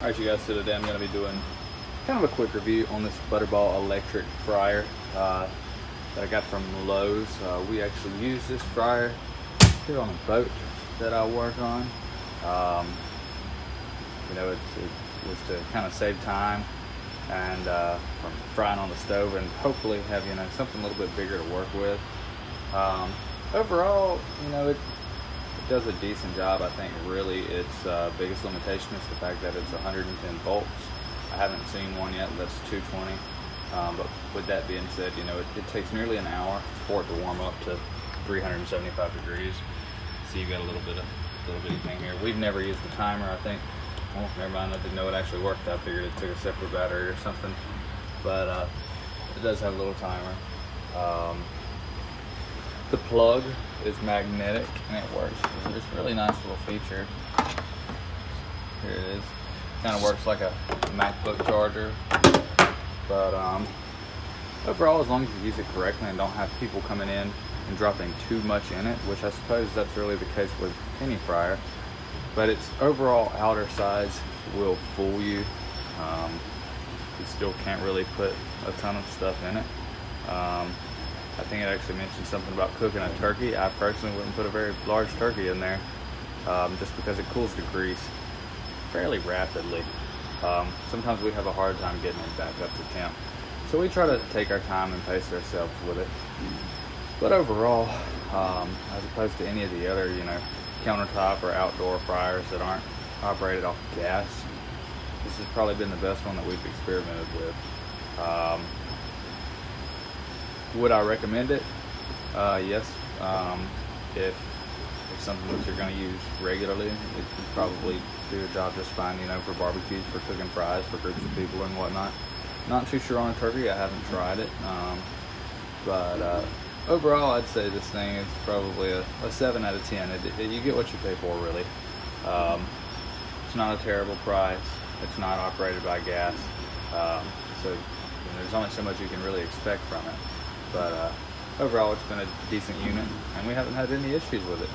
Alright you guys, so today I'm going to be doing kind of a quick review on this Butterball electric fryer that I got from Lowe's. We actually use this fryer here on a boat that I work on. It was to kind of save time and from frying on the stove, and hopefully have something a little bit bigger to work with. Overall, it does a decent job. I think really its biggest limitation is the fact that it's 110 volts. I haven't seen one yet that's 220, but with that being said, it takes nearly an hour for it to warm up to 375 degrees. See, you got a little bitty thing here. We've never used the timer. I think, well, never mind, I didn't know it actually worked. I figured it took a separate battery or something, but it does have a little timer. The plug is magnetic and it works. It's a really nice little feature. Here it is. Kind of works like a MacBook charger. But overall, as long as you use it correctly and don't have people coming in and dropping too much in it, which I suppose that's really the case with any fryer, but its overall outer size will fool you. You still can't really put a ton of stuff in it. I think it actually mentioned something about cooking a turkey. I personally wouldn't put a very large turkey in there, just because it cools the grease fairly rapidly. Sometimes we have a hard time getting it back up to temp, so we try to take our time and pace ourselves with it. But overall, as opposed to any of the other countertop or outdoor fryers that aren't operated off of gas, this has probably been the best one that we've experimented with. Would I recommend it? Yes. If it's something that you're going to use regularly, it would probably do a job just fine, for barbecues, for cooking fries, for groups of people and whatnot. Not too sure on a turkey. I haven't tried it. But overall, I'd say this thing is probably a 7 out of 10. You get what you pay for, really. It's not a terrible price. It's not operated by gas. So there's only so much you can really expect from it. But overall, it's been a decent unit, and we haven't had any issues with it.